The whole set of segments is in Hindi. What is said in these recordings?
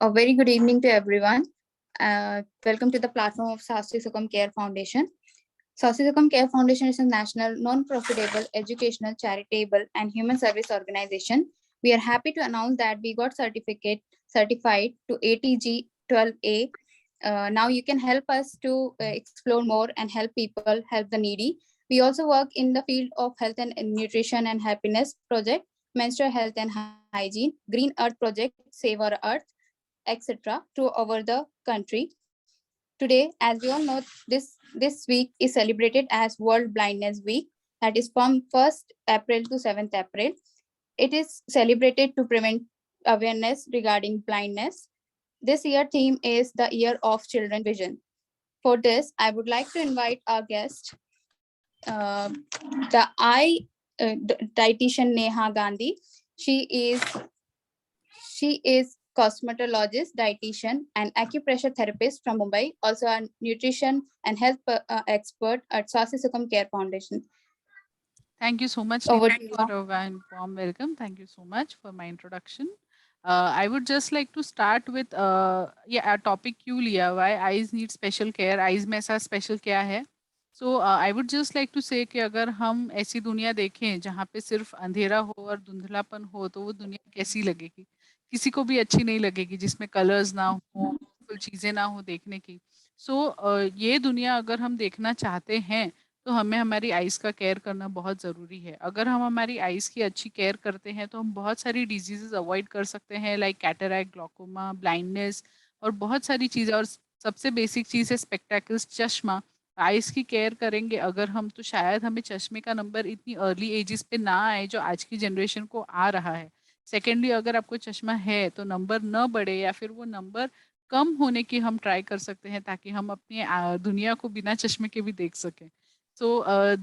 A very good evening to everyone. Welcome to the platform of Sastri Sukam Care Foundation. Sastri Sukam Care Foundation is a national, non-profitable, educational, charitable, and human service organization. We are happy to announce that we got certified to ATG 12A. Now you can help us to explore more and help people, help the needy. We also work in the field of health and nutrition and happiness project, menstrual health and hygiene, Green Earth project, Save Our Earth, etc. to over the country. Today, as we all know, this week is celebrated as World Blindness Week, that is from 1st April to 7th April. It is celebrated to prevent awareness regarding blindness. This year theme is the Year of Children Vision. For this, I would like to invite our guest, the eye dietitian Neha Gandhi. She is cosmetologist, dietitian, and acupressure therapist from Mumbai, also a nutrition and health expert at Sasi Sukam Care Foundation. Thank you so much, Over Nidhi, to you. for a warm welcome. Thank you so much for my introduction. I would just like to start with a topic क्यों लिया हुआ है, eyes need special care, eyes में ऐसा special क्या है? So I would just like to say कि अगर हम ऐसी दुनिया देखें जहाँ पे सिर्फ अंधेरा हो और धुंधलापन हो तो वो दुनिया कैसी लगेगी? किसी को भी अच्छी नहीं लगेगी जिसमें कलर्स ना हो, कुछ चीज़ें ना हो देखने की। सो ये दुनिया अगर हम देखना चाहते हैं तो हमें हमारी आइज़ का केयर करना बहुत ज़रूरी है। अगर हम हमारी आइज़ की अच्छी केयर करते हैं तो हम बहुत सारी डिजीज़ेज़ अवॉइड कर सकते हैं लाइक कैटरैक्ट, ग्लॉकोमा, ब्लाइंडनेस और बहुत सारी चीज़ें और सबसे बेसिक चीज़ है स्पेक्टेकल्स, चश्मा। आइज़ की केयर करेंगे अगर हम तो शायद हमें चश्मे का नंबर इतनी अर्ली एजेस पे ना आए जो आज की जनरेशन को आ रहा है। सेकेंडली अगर आपको चश्मा है तो नंबर ना बढ़े या फिर वो नंबर कम होने की हम ट्राई कर सकते हैं ताकि हम अपनी दुनिया को बिना चश्मे के भी देख सकें। So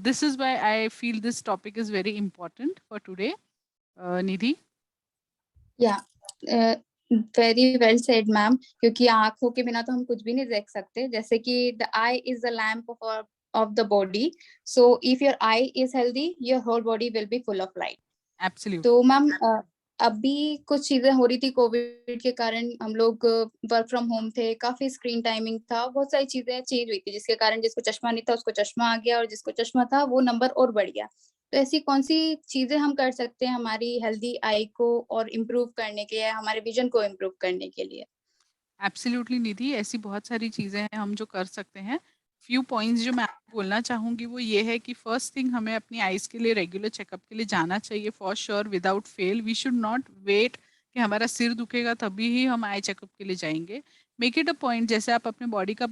this is why I feel this topic is very important for today. Nidhi? Yeah, very well said ma'am, क्योंकि आंखों के बिना तो हम कुछ भी नहीं देख सकते। जैसे कि the I is the lamp of the body, so if your eye is healthy, your whole body will be full of light. Absolutely. तो मैम अभी कुछ चीजें हो रही थी कोविड के कारण, हम लोग वर्क फ्रॉम होम थे, काफी स्क्रीन टाइमिंग था, बहुत सारी चीजें चेंज हुई थी जिसके कारण जिसको चश्मा नहीं था उसको चश्मा आ गया और जिसको चश्मा था वो नंबर और बढ़ गया। तो ऐसी कौन सी चीजें हम कर सकते हैं हमारी हेल्दी आई को और इम्प्रूव करने के लिए, हमारे विजन को इम्प्रूव करने के लिए? एब्सोल्युटली निधि, ऐसी बहुत सारी चीज़ें हैं हम जो कर सकते हैं। फ्यू पॉइंट्स जो मैं आपको बोलना चाहूँगी वो ये है कि फर्स्ट थिंग हमें अपनी आइज़ के लिए रेगुलर चेकअप के लिए जाना चाहिए for sure without fail. We should not wait कि हमारा सिर दुखेगा तभी ही हम आई चेकअप के लिए जाएंगे। मेक इट अ पॉइंट, जैसे आप अपने बॉडी का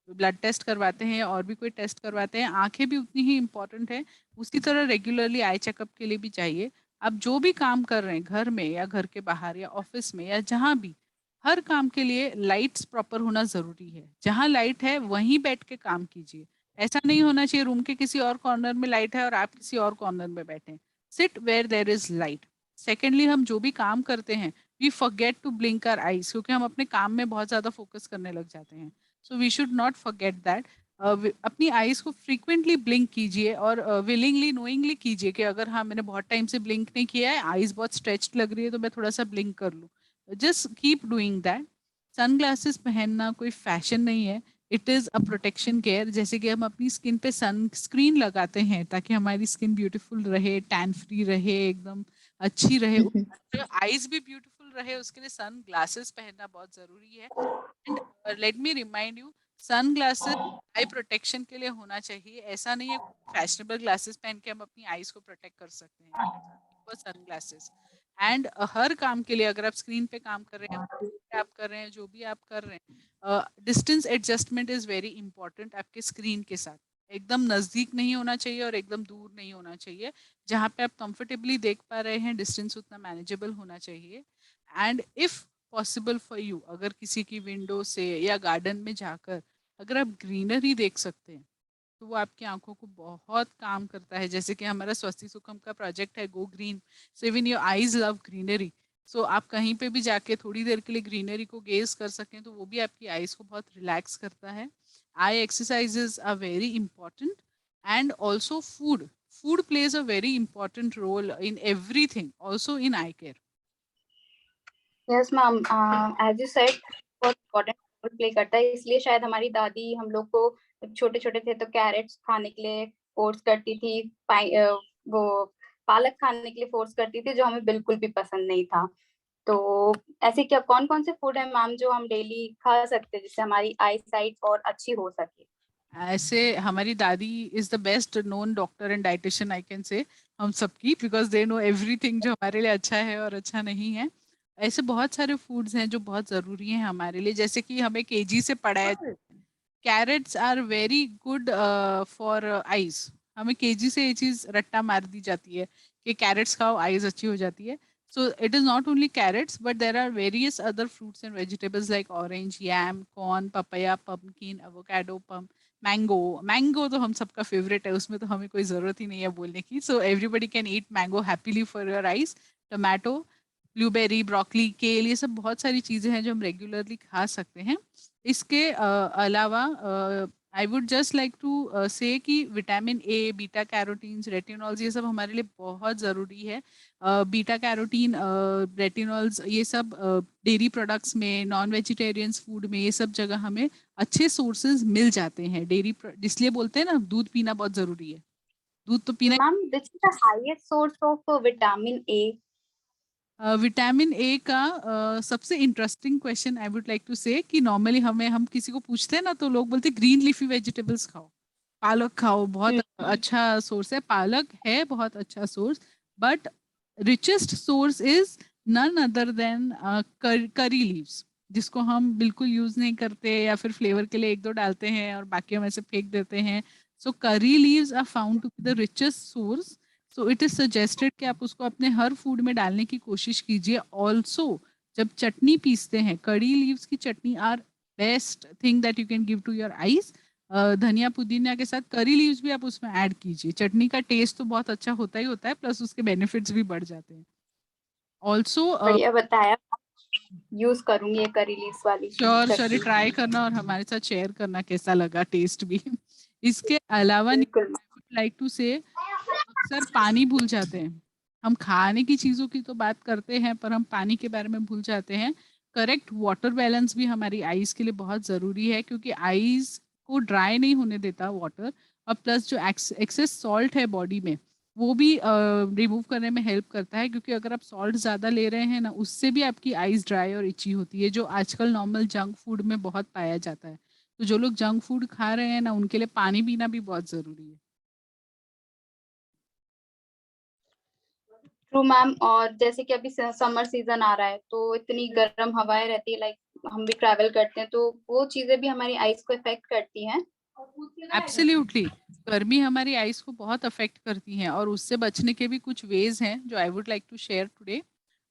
ब्लड टेस्ट करवाते हैं और भी कोई टेस्ट करवाते हैं, आंखें भी उतनी ही इंपॉर्टेंट है, उसी तरह रेगुलरली आई चेकअप के लिए भी चाहिए। आप जो भी काम कर रहे हैं घर में या घर के बाहर या ऑफिस में या जहाँ भी, हर काम के लिए लाइट्स प्रॉपर होना ज़रूरी है। जहाँ लाइट है वहीं बैठ के काम कीजिए। ऐसा नहीं होना चाहिए रूम के किसी और कॉर्नर में लाइट है और आप किसी और कॉर्नर में बैठे हैं। Sit where there is light. Secondly, हम जो भी काम करते हैं we forget to blink our eyes, क्योंकि हम अपने काम में बहुत ज़्यादा फोकस करने लग जाते हैं। So we should not forget that. अपनी आईज को फ्रीक्वेंटली ब्लिंक कीजिए और विलिंगली नोइंगली कीजिए कि अगर हाँ मैंने बहुत टाइम से ब्लिंक नहीं किया है, आईज बहुत स्ट्रेच्ड लग रही है तो मैं थोड़ा सा ब्लिंक कर लूँ। Just keep doing that. Sunglasses पहनना कोई फैशन नहीं है, it is a protection care. जैसे कि हम अपनी स्किन पे सन स्क्रीन लगाते हैं ताकि हमारी स्किन ब्यूटीफुल रहे, टैन फ्री रहे, एकदम अच्छी रहे, आईज भी ब्यूटीफुल रहे, उसके लिए सन ग्लासेस पहनना बहुत ज़रूरी है। And let me remind you, sun glasses eye protection के लिए होना चाहिए। ऐसा नहीं है फैशनेबल ग्लासेस पहन के हम अपनी आईज को प्रोटेक्ट कर सकते हैं। Sun glasses. एंड हर काम के लिए, अगर आप स्क्रीन पे काम कर रहे हैं, आप कर रहे हैं, जो भी आप कर रहे हैं, distance adjustment is very important. आपके स्क्रीन के साथ एकदम नज़दीक नहीं होना चाहिए और एकदम दूर नहीं होना चाहिए। जहाँ पे आप कंफर्टेबली देख पा रहे हैं डिस्टेंस उतना मैनेजेबल होना चाहिए। And if possible for you, अगर किसी की विंडो से या गार्डन में जाकर अगर आप ग्रीनरी देख सकते हैं तो वो आपकी आंखों को बहुत काम करता है। जैसे कि हमारा स्वस्ति सुखम का प्रोजेक्ट है go green, so even your eyes love greenery. So आप कहीं पे भी जाके थोड़ी देर के लिए ग्रीनरी को गेज कर सकें तो वो भी आपकी आईज को बहुत रिलैक्स करता है। Eye exercises are very important. And also food, food plays a very important role in everything, also in eye care. Yes ma'am, as you said बहुत इम्पोर्टेंट रोल प्ले करता है, इसलिए शायद हमारी दादी हम लोग को छोटे छोटे थे तो कैरेट्स खाने के लिए फोर्स करती थी, वो पालक खाने के लिए फोर्स करती थी, जो हमें बिल्कुल भी पसंद नहीं था। तो ऐसे क्या कौन कौन से फूड है मैम जो हम डेली खा सकते हैं जिससे हमारी आई साइट और अच्छी हो सके? ऐसे हमारी दादी is the best known doctor and dietitian I can say हम सबकी, बिकॉज दे नो एवरीथिंग जो हमारे लिए अच्छा है और अच्छा नहीं है। ऐसे बहुत सारे फूड्स हैं जो बहुत ज़रूरी हैं हमारे लिए, जैसे कि हमें केजी से पढ़ाया, carrots are very good for eyes. हमें केजी से ये चीज रट्टा मार दी जाती है कि कैरेट्स खाओ आईज अच्छी हो जाती है। So it is not only carrots but there are various other fruits and vegetables like orange, yam, corn, papaya, pumpkin, avocado, mango. Mango तो हम सबका फेवरेट है, उसमें तो हमें कोई जरूरत ही नहीं है बोलने की। So everybody can eat mango happily for your eyes. Tomato, blueberry, broccoli, केल, ये सब बहुत सारी चीजें हैं जो हम रेगुलरली खा सकते हैं। इसके अलावा I would just like to say कि vitamin A, beta carotenes, retinols, ये सब हमारे लिए बहुत ज़रूरी है। बीटा कैरोटीन, रेटिनॉल्स, ये सब डेयरी प्रोडक्ट्स में, नॉन वेजिटेरियंस फूड में, ये सब जगह हमें अच्छे सोर्सेज मिल जाते हैं। इसलिए बोलते हैं ना दूध पीना बहुत ज़रूरी है। दूध तो पीना। Ma'am which is the highest source of vitamin A? Vitamin A का सबसे interesting question I would like to say कि नॉर्मली हम किसी को पूछते हैं ना तो लोग बोलते हैं ग्रीन लीफी वेजिटेबल्स खाओ, पालक खाओ, बहुत अच्छा सोर्स है, पालक है बहुत अच्छा source. But richest source is none other than curry leaves, जिसको हम बिल्कुल यूज नहीं करते या फिर फ्लेवर के लिए एक दो डालते हैं और बाकी हम ऐसे फेंक देते हैं। So curry leaves are found to be the richest source. So it is suggested कि आप उसको अपने हर फूड में डालने की कोशिश कीजिए। ऑल्सो जब चटनी पीसते हैं, कड़ी लीव्स की chutney are best thing that you can give to your eyes. धनिया पुदीना के साथ करी लीव्स भी आप उसमें ऐड कीजिए, चटनी का टेस्ट तो बहुत अच्छा होता ही होता है, प्लस उसके बेनिफिट्स भी बढ़ जाते हैं। ऑल्सो बढ़िया बताया, यूज करूंगी ये करी लीव्स वाली श्योर श्योर चटनी। ट्राई करना और हमारे साथ शेयर करना कैसा लगा टेस्ट भी। इसके अलावा बिल्कुल। लाइक टू से अक्सर पानी भूल जाते हैं। हम खाने की चीज़ों की तो बात करते हैं पर हम पानी के बारे में भूल जाते हैं। करेक्ट वाटर बैलेंस भी हमारी आईज के लिए बहुत ज़रूरी है, क्योंकि आईज को ड्राई नहीं होने देता वाटर। और प्लस जो एक्सेस सॉल्ट है बॉडी में, वो भी रिमूव करने में हेल्प करता है, क्योंकि अगर आप सॉल्ट ज़्यादा ले रहे हैं ना, उससे भी आपकी आईज ड्राई और इची होती है, जो आजकल नॉर्मल जंक फूड में बहुत पाया जाता है। तो जो लोग जंक फूड खा रहे हैं ना, उनके लिए पानी पीना भी बहुत ज़रूरी है। ट्रू मैम, और जैसे कि अभी समर सीजन आ रहा है तो इतनी गर्म हवाएं रहती है, लाइक हम भी ट्रैवल करते हैं तो वो चीजें भी हमारी आईज को इफेक्ट करती हैं। एब्सोल्युटली, गर्मी हमारी आईज को बहुत अफेक्ट करती हैं और उससे बचने के भी कुछ वेज हैं जो I would like to share today.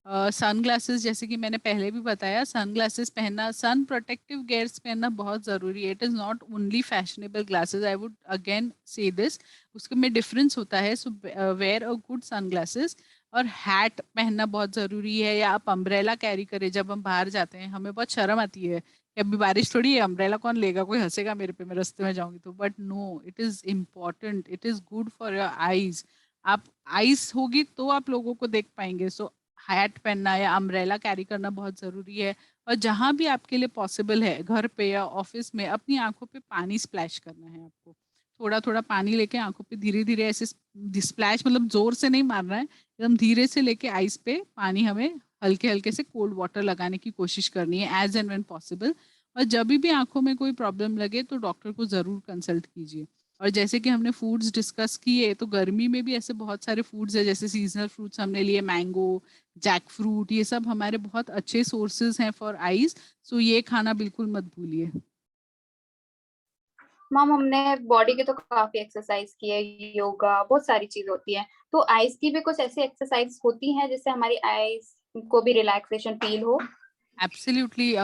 Sun glasses, जैसे कि मैंने पहले भी बताया, सन ग्लासेस पहनना, सन प्रोटेक्टिव गेयर्स पहनना बहुत ज़रूरी है। It is not only fashionable glasses, I would again say this, उसके में डिफरेंस होता है। So wear a good sun glasses. और हैट पहनना बहुत ज़रूरी है, या आप अम्ब्रेला कैरी करें जब हम बाहर जाते हैं। हमें बहुत शर्म आती है कि अभी बारिश थोड़ी है, अम्ब्रेला कौन लेगा, कोई हंसेगा मेरे पे, मैं रास्ते में जाऊंगी तो। But no, it is important, it is good for your eyes. आप आइस होगी तो आप लोगों को देख पाएंगे। सो हैट पहनना या अम्ब्रेला कैरी करना बहुत ज़रूरी है। और जहाँ भी आपके लिए पॉसिबल है, घर पे या ऑफिस में, अपनी आंखों पे पानी स्प्लैश करना है आपको। थोड़ा थोड़ा पानी लेके आंखों पे धीरे धीरे ऐसे स्प्लैश, मतलब जोर से नहीं मारना है, एकदम धीरे से लेके आइस पे पानी हमें हल्के हल्के से कोल्ड वाटर लगाने की कोशिश करनी है एज एंड व्हेन पॉसिबल। और जब भी आंखों में कोई प्रॉब्लम लगे तो डॉक्टर को ज़रूर कंसल्ट कीजिए। और जैसे कि हमने फूड्स डिस्कस किए, तो गर्मी में भी ऐसे बहुत सारे फूड्स है, जैसे सीजनल फ्रूट्स हमने लिए, मैंगो, जैक फ्रूट, ये सब हमारे बहुत अच्छे सोर्सेज हैं फॉर आईज। सो ये खाना बिल्कुल मत भूलिए। मैम हमने बॉडी के तो काफी एक्सरसाइज की है, योगा, बहुत सारी चीज होती है, तो आईज की भी कुछ ऐसी एक्सरसाइज होती हैं जिससे हमारी आईज को भी रिलैक्सेशन फील हो? एब्सोल्युटली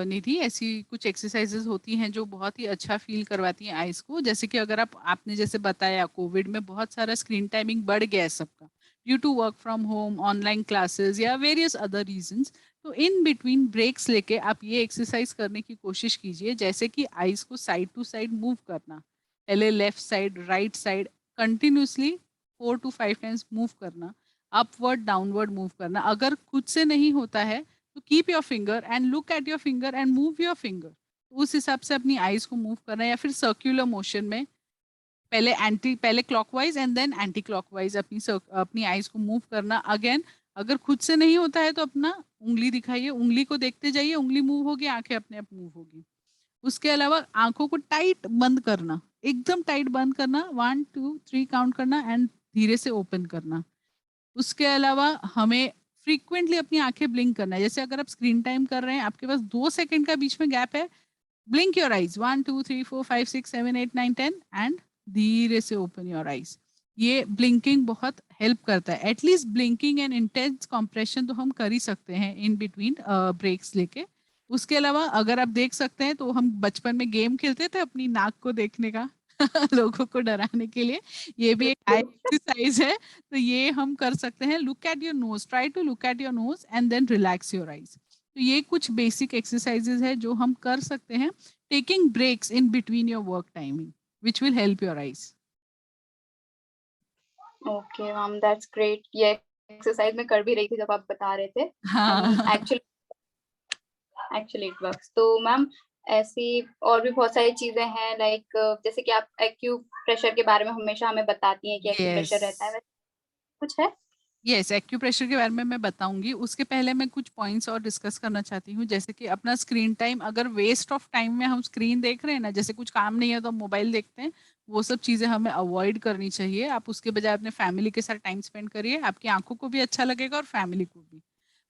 निधि, ऐसी कुछ एक्सरसाइजेज होती हैं जो बहुत ही अच्छा फील करवाती हैं आइज को। जैसे कि अगर आपने जैसे बताया, कोविड में बहुत सारा स्क्रीन टाइमिंग बढ़ गया है सबका, due to work from home, online classes या वेरियस अदर रीजंस। तो इन बिटवीन ब्रेक्स लेके आप ये एक्सरसाइज करने की कोशिश कीजिए, जैसे कि आइज को साइड टू साइड मूव करना। पहले left side, right side, continuously 4 to 5 times move करना। अपवर्ड डाउनवर्ड मूव करना। अगर खुद से नहीं होता है तो keep your finger and look at your finger and move your finger. उस हिसाब से अपनी आईज को मूव करना है, या फिर सर्क्युलर मोशन में पहले clockwise and then anti clockwise अपनी आईज को मूव करना। अगेन अगर खुद से नहीं होता है तो अपना उंगली दिखाइए, उंगली को देखते जाइए, उंगली मूव होगी, आंखें अपने आप मूव होगी। उसके अलावा आंखों को टाइट बंद करना, एकदम टाइट बंद करना, 1 2 3 काउंट करना एंड धीरे से ओपन करना। उसके अलावा हमें फ्रीक्वेंटली अपनी आंखें ब्लिंक करना है। जैसे अगर आप स्क्रीन टाइम कर रहे हैं, आपके पास 2 सेकंड का बीच में गैप है, blink your eyes 1 2 3 4 5 6 7 8 9 10 एंड धीरे से ओपन योर आईज। ये ब्लिंकिंग बहुत हेल्प करता है। At least blinking and intense compression तो हम कर ही सकते हैं इन बिटवीन ब्रेक्स लेके। उसके अलावा अगर आप देख सकते हैं तो हम बचपन में गेम खेलते थे अपनी नाक को देखने का लोगों को डराने के लिए, ये भी एक आई एक्सरसाइज है। तो ये हम कर सकते हैं। Look at your nose, try to look at your nose and then relax your eyes. तो ये कुछ बेसिक एक्सरसाइजेज है जो हम कर सकते हैं, taking breaks in between your work timing which will help your eyes. Okay ma'am, that's great. ये एक्सरसाइज मैं कर भी रही थी जब आप बता रहे थे। हाँ एक्चुअली इट वर्क्स। तो मैम ऐसी और भी बहुत सारी चीजें हैं, लाइक जैसे कि आप एक्यू प्रेशर के बारे में हमेशा हमें बताती हैं कि एक्यू यस प्रेशर रहता है, वैसे कुछ है? यस, एक्यूप्रेशर के बारे में मैं बताऊंगी। उसके पहले मैं कुछ पॉइंट्स और डिस्कस करना चाहती हूँ। जैसे कि अपना स्क्रीन टाइम, अगर वेस्ट ऑफ टाइम में हम स्क्रीन देख रहे हैं ना, जैसे कुछ काम नहीं है तो हम मोबाइल देखते हैं, वो सब चीज़ें हमें अवॉइड करनी चाहिए। आप उसके बजाय अपने फैमिली के साथ टाइम स्पेंड करिए, आपकी आंखों को भी अच्छा लगेगा और फैमिली को भी।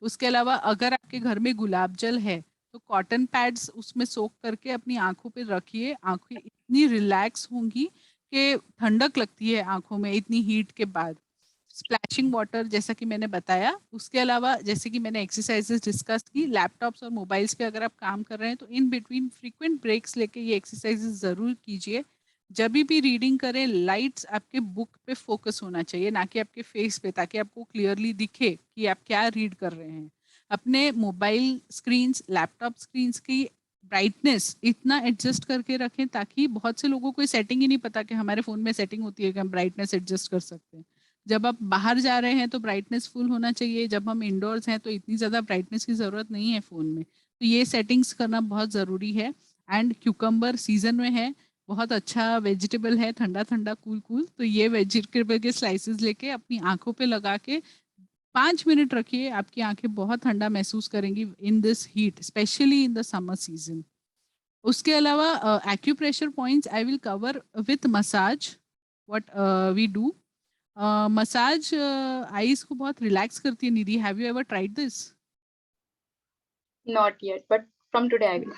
उसके अलावा अगर आपके घर में गुलाब जल है तो कॉटन पैड्स उसमें सोक करके अपनी आंखों पे रखिए। आंखें इतनी रिलैक्स होंगी कि ठंडक लगती है आंखों में इतनी हीट के बाद। स्प्लैशिंग वाटर जैसा कि मैंने बताया। उसके अलावा जैसे कि मैंने एक्सरसाइजेस डिस्कस की, लैपटॉप्स और मोबाइल्स पे अगर आप काम कर रहे हैं तो इन बिटवीन फ्रीक्वेंट ब्रेक्स लेके ये एक्सरसाइजेस ज़रूर कीजिए। जब भी रीडिंग करें, लाइट्स आपके बुक पे फोकस होना चाहिए, ना कि आपके फेस पे, ताकि आपको क्लियरली दिखे कि आप क्या रीड कर रहे हैं। अपने मोबाइल स्क्रीन्स, लैपटॉप स्क्रीन्स की ब्राइटनेस इतना एडजस्ट करके रखें, ताकि बहुत से लोगों को सेटिंग ही नहीं पता कि हमारे फ़ोन में सेटिंग होती है कि हम ब्राइटनेस एडजस्ट कर सकते हैं। जब आप बाहर जा रहे हैं तो ब्राइटनेस फुल होना चाहिए, जब हम इंडोर्स हैं तो इतनी ज़्यादा ब्राइटनेस की ज़रूरत नहीं है फ़ोन में। तो ये सेटिंग्स करना बहुत ज़रूरी है। एंड क्यूकम्बर सीजन में है, बहुत अच्छा वेजिटेबल है, ठंडा ठंडा कूल कूल। तो ये वेजिटेबल के स्लाइसेस लेके अपनी आंखों पे लगा के 5 मिनट रखिए, आपकी आंखें बहुत ठंडा महसूस करेंगी in this heat, specially in the summer season. उसके अलावा acupressure points I will cover with massage. What we do, massage eyes को बहुत रिलैक्स करती है। Nidhi, have you ever tried this? Not yet, but from today I will.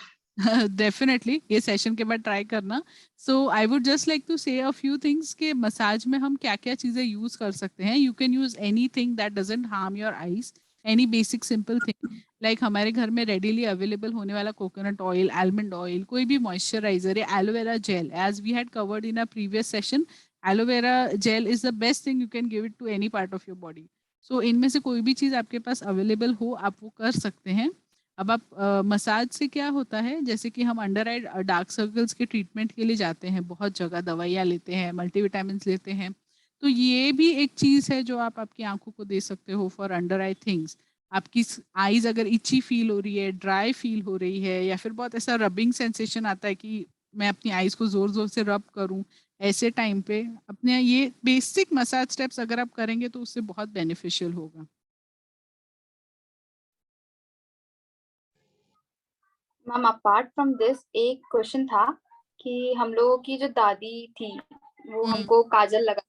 Definitely ये सेशन के बाद ट्राई करना। So I would just like to say a few things के मसाज में हम क्या क्या चीज़ें यूज़ कर सकते हैं। You can use any thing that doesn't harm your eyes, any basic simple thing, like हमारे घर में रेडीली अवेलेबल होने वाला कोकोनट ऑयल, आलमंड ऑयल, कोई भी मॉइस्चराइजर या aloe vera gel, as we had covered in a previous session. Aloe vera gel is the best thing, you can give it to any part of your body. So इनमें से कोई भी चीज़ आपके पास अवेलेबल हो, आप वो कर सकते हैं। अब आप मसाज से क्या होता है, जैसे कि हम अंडर आई डार्क सर्कल्स के ट्रीटमेंट के लिए जाते हैं, बहुत जगह दवाइयाँ लेते हैं, मल्टीविटामिन लेते हैं। तो ये भी एक चीज़ है जो आप आपकी आंखों को दे सकते हो फॉर अंडर आई थिंग्स। आपकी आईज अगर इची फील हो रही है, ड्राई फील हो रही है, या फिर बहुत ऐसा रबिंग सेंसेशन आता है कि मैं अपनी आईज को जोर जोर से रब करूं, ऐसे टाइम पे अपने ये बेसिक मसाज स्टेप्स अगर आप करेंगे तो उससे बहुत बेनिफिशियल होगा। मैम अपार्ट फ्रॉम दिस एक क्वेश्चन था कि हम लोगों की जो दादी थी वो हम्म। हमको काजल लगा,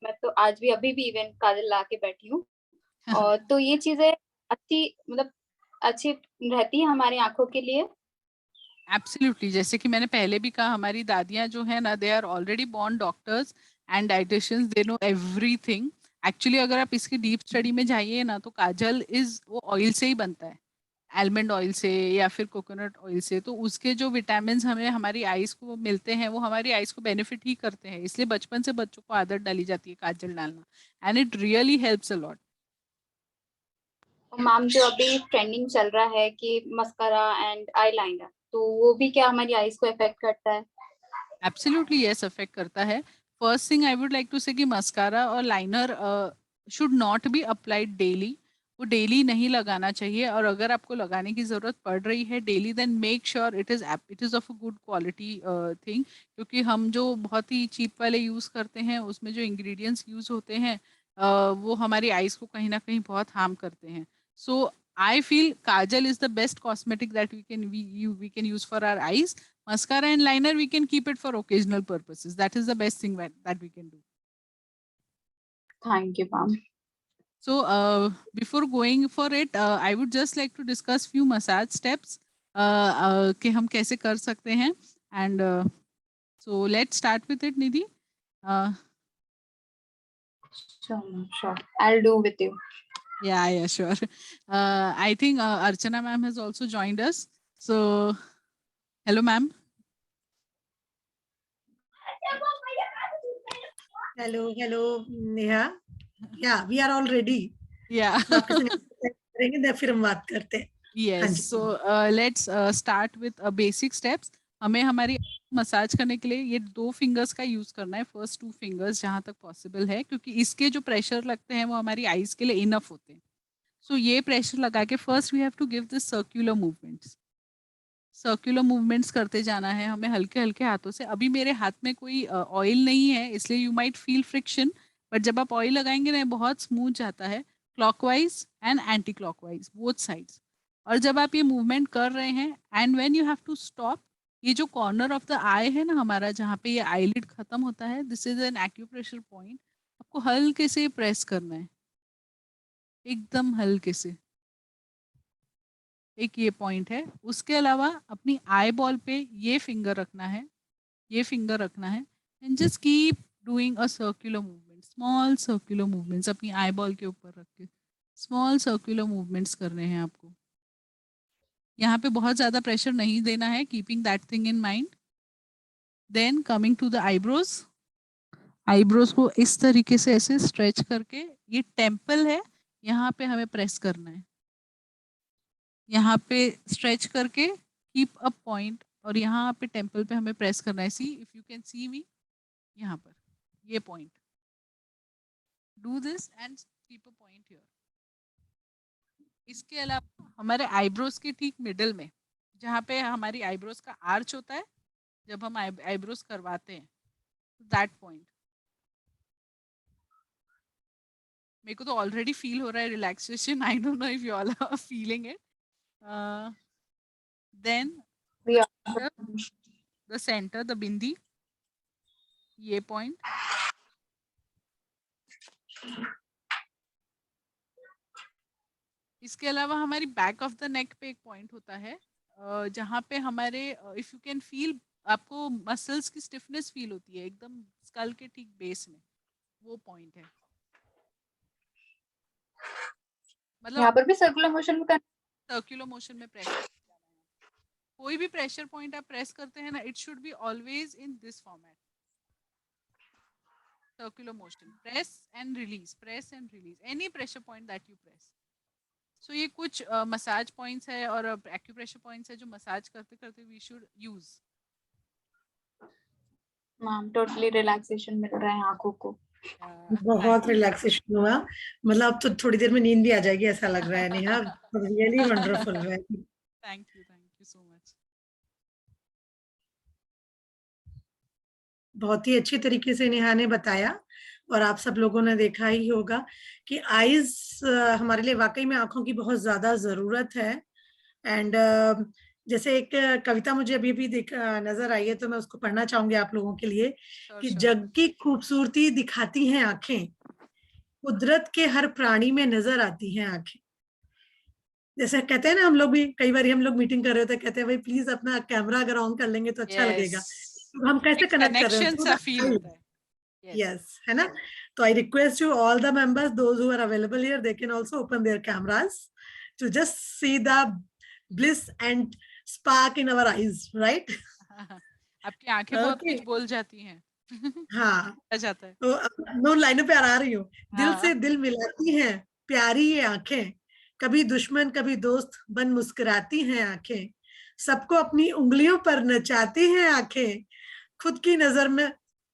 मैं तो आज भी अभी भी इवन काजल ला के बैठी हूँ। और तो ये चीजें अच्छी, मतलब अच्छी रहती है हमारी आंखों के लिए? एब्सोल्युटली, जैसे कि मैंने पहले भी कहा, हमारी दादियां जो है ना, they are already born doctors and dietitians, they know everything. Actually अगर आप इसकी डीप स्टडी में जाइए ना, तो काजल इज वो ऑयल से ही बनता है, आलमंड ऑयल से या फिर कोकोनट ऑयल से। तो उसके जो विटामिन हमें हमारी आईज को मिलते हैं, वो हमारी आईज को बेनिफिट ही करते हैं। इसलिए बचपन से बच्चों को आदत डाली जाती है काजल डालना, and it really helps a lot. Ma'am जो अभी ट्रेंडिंग चल रहा है कि मस्कारा एंड आईलाइनर, तो वो भी क्या हमारी आईज को इफेक्ट करता है? एब्सोल्युटली यस, अफेक्ट करता है। First thing I would like to say कि मस्कारा और liner should not be applied daily. वो डेली नहीं लगाना चाहिए, और अगर आपको लगाने की ज़रूरत पड़ रही है daily, then make sure it is of a good quality thing, क्योंकि हम जो बहुत ही चीप वाले यूज़ करते हैं उसमें जो इंग्रेडिएंट्स यूज़ होते हैं वो हमारी आईज़ को कहीं ना कहीं बहुत हार्म करते हैं. सो I feel kajal is the best cosmetic that we can use for our eyes. Mascara and liner we can keep it for occasional purposes. That is the best thing that we can do. Thank you, ma'am. So before going for it, I would just like to discuss few massage steps कि हम कैसे कर सकते हैं. And so let's start with it, Nidhi. Sure, ma'am, sure. I'll do with you. Yeah, sure. I think Archana ma'am has also joined us. So hello, ma'am. Hello, Neha. Yeah, we are all ready. Yeah. तो आपके संग करेंगे, फिर हम बात करते हैं. Yes. So let's start with basic steps. हमें हमारी मसाज करने के लिए ये 2 फिंगर्स का यूज करना है, फर्स्ट 2 फिंगर्स जहाँ तक पॉसिबल है, क्योंकि इसके जो प्रेशर लगते हैं वो हमारी आईज के लिए इनफ होते हैं. सो ये प्रेशर लगा के first we have to give this circular movements करते जाना है हमें हल्के हल्के हाथों से. अभी मेरे हाथ में कोई ऑयल नहीं है, इसलिए you might feel friction, but जब आप ऑयल लगाएंगे ना बहुत स्मूथ जाता है, clockwise and anti clockwise both sides. और जब आप ये मूवमेंट कर रहे हैं and when you have to stop, ये जो कॉर्नर ऑफ द आई है ना हमारा, जहाँ पे ये आईलिड खत्म होता है, this is an acupressure point. आपको हल्के से प्रेस करना है, एकदम हल्के से. एक ये पॉइंट है. उसके अलावा अपनी आई बॉल पे ये फिंगर रखना है, ये फिंगर रखना है, and just keep doing a circular movement, small circular movements अपनी आई बॉल के ऊपर रख के स्मॉल सर्कुलर मूवमेंट्स करने हैं आपको. यहाँ पे बहुत ज़्यादा प्रेशर नहीं देना है, keeping that thing in mind. Then coming to the eyebrows. Eyebrows को इस तरीके से ऐसे स्ट्रेच करके, ये टेम्पल है, यहाँ पे हमें प्रेस करना है. यहाँ पे स्ट्रेच करके कीप अ पॉइंट, और यहाँ पे टेम्पल पे हमें प्रेस करना है. See if you can see me, यहाँ पर ये point, do this and keep a point here. इसके अलावा हमारे आईब्रोज के ठीक मिडल में, जहाँ पे हमारी आईब्रोज का आर्च होता है जब हम आईब्रोज करवाते हैं, दैट पॉइंट. मेरे को तो ऑलरेडी फील हो रहा है relaxation. I don't know if you all are feeling it. Then the center, the bindi, ये point. इसके अलावा हमारी बैक ऑफ द नेक पे एक पॉइंट होता है जहाँ पे हमारे इफ यू कैन फील, आपको मसल्स की स्टिफनेस फील होती है एकदम स्कल के ठीक बेस में, वो पॉइंट है. मतलब यहाँ पर भी सर्कुलर मोशन में करना, सर्कुलर मोशन में प्रेस. कोई भी प्रेशर पॉइंट आप प्रेस करते हैं ना, it should be always in this format, circular motion, press and release, any pressure point that you press. So ये कुछ मसाज पॉइंट्स है और एक्यूप्रेशर पॉइंट्स है जो मसाज करते करते we should use. Ma'am totally relaxation मिल रहा है आंखों को. बहुत रिलैक्सेशन हुआ, मतलब अब तो थोड़ी देर में नींद भी आ जाएगी ऐसा लग रहा है. Neha, really wonderful. Thank you so much. बहुत ही अच्छी तरीके से नेहा ने बताया, और आप सब लोगों ने देखा ही होगा कि आईज हमारे लिए वाकई में आंखों की बहुत ज्यादा जरूरत है. एंड जैसे एक कविता मुझे अभी भी नजर आई है, तो मैं उसको पढ़ना चाहूंगी आप लोगों के लिए. कि जग की खूबसूरती दिखाती हैं आंखें, कुदरत के हर प्राणी में नजर आती हैं आंखें. जैसे कहते हैं ना, हम लोग भी कई बार हम लोग मीटिंग कर रहे होते हैं, कहते हैं भाई प्लीज अपना कैमरा अगर ऑन कर लेंगे तो अच्छा लगेगा. तो हम कैसे कनेक्ट कर रहे हैं, यस, है ना. तो I request you all the members, those who are available here, they can also open their cameras to just see the bliss and spark in our eyes, right. आपकी आंखें बहुत कुछ बोल जाती हैं. हाँ, आ जाता है. तो मैं लाइनों पे आ रही हूँ. दिल से दिल मिलाती हैं प्यारी ये आंखें, कभी दुश्मन कभी दोस्त बन मुस्कुराती हैं आंखें, सबको अपनी उंगलियों पर नचाती हैं आंखें, खुद की नजर में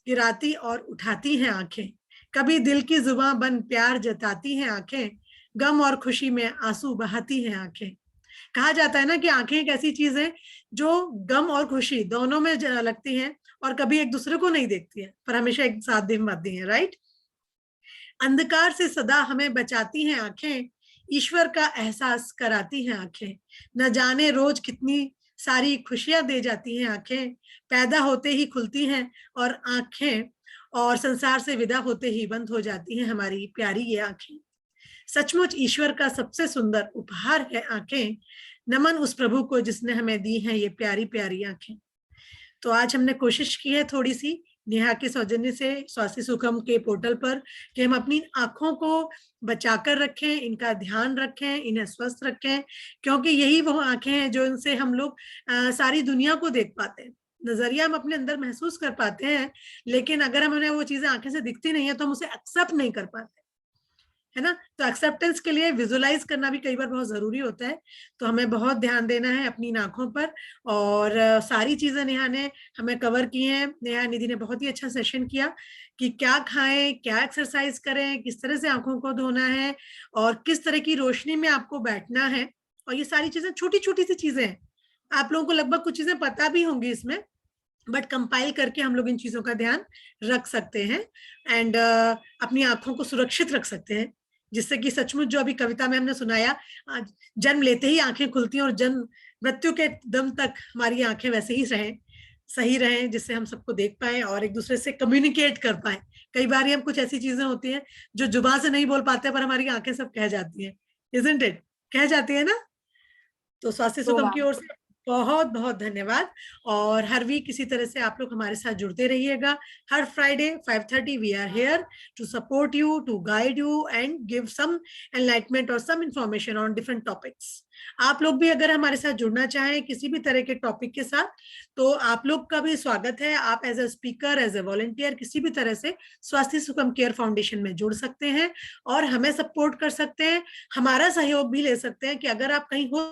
गिराती और उठाती हैं आंखें, कभी दिल की जुबां बन प्यार जताती हैं आंखें, गम और खुशी में आंसू बहाती हैं आंखें। कहा जाता है ना कि आंखें एक ऐसी चीज है जो गम और खुशी दोनों में लगती हैं और कभी एक दूसरे को नहीं देखती है, पर हमेशा एक साथ निभाती हैं, राइट। अंधकार से सदा हमें बचाती हैं आंखें, ईश्वर का एहसास कराती हैं आंखें। न जाने रोज कितनी सारी खुशियां दे जाती हैं आंखें, पैदा होते ही खुलती हैं और आंखें, और संसार से विदा होते ही बंद हो जाती हैं हमारी प्यारी ये आंखें। सचमुच ईश्वर का सबसे सुंदर उपहार है आंखें, नमन उस प्रभु को जिसने हमें दी हैं ये प्यारी प्यारी आंखें। तो आज हमने कोशिश की है थोड़ी सी नेहा के सौजन्य से स्वास्थ्य सुखम के पोर्टल पर कि हम अपनी आंखों को बचाकर रखें, इनका ध्यान रखें, इन्हें स्वस्थ रखें, क्योंकि यही वो आंखें हैं जो इनसे हम लोग सारी दुनिया को देख पाते हैं। नजरिया हम अपने अंदर महसूस कर पाते हैं, लेकिन अगर हमें वो चीजें आंखें से दिखती नहीं है तो हम उसे एक्सेप्ट नहीं कर पाते, है ना। तो एक्सेप्टेंस के लिए विजुअलाइज करना भी कई बार बहुत जरूरी होता है। तो हमें बहुत ध्यान देना है अपनी आंखों पर, और सारी चीजें नेहा ने हमें कवर की हैं। नेहा निधि ने बहुत ही अच्छा सेशन किया कि क्या खाएं, क्या एक्सरसाइज करें, किस तरह से आंखों को धोना है और किस तरह की रोशनी में आपको बैठना है। और ये सारी चीजें छोटी छोटी सी चीजें हैं, आप लोगों को लगभग कुछ चीजें पता भी होंगी इसमें, बट कंपाइल करके हम लोग इन चीजों का ध्यान रख सकते हैं एंड अपनी आंखों को सुरक्षित रख सकते हैं, जिससे कि सचमुच जो अभी कविता में हमने सुनाया, जन्म लेते ही आंखें खुलती हैं और जन्म मृत्यु के दम तक हमारी आंखें वैसे ही रहें, सही रहें, जिससे हम सबको देख पाए और एक दूसरे से कम्युनिकेट कर पाए। कई बार हम कुछ ऐसी चीजें होती हैं जो जुबान से नहीं बोल पाते, पर हमारी आंखें सब कह जाती हैं, इजंट इट, कह जाती है ना। तो स्वास्थ्य सुगम की ओर से बहुत बहुत धन्यवाद, और हर वीक किसी तरह से आप लोग हमारे साथ जुड़ते रहिएगा। हर Friday 5:30 we are here to support you, to guide you and give some enlightenment और some information on different topics. आप लोग भी अगर हमारे साथ जुड़ना चाहें किसी भी तरह के टॉपिक के साथ, तो आप लोग का भी स्वागत है। आप as a speaker, as a volunteer, किसी भी तरह से स्वास्थ्य सुगम केयर फाउंडेशन में जुड़ सकते हैं और हमें सपोर्ट कर सकते हैं, हमारा सहयोग भी ले सकते हैं कि अगर आप कहीं हो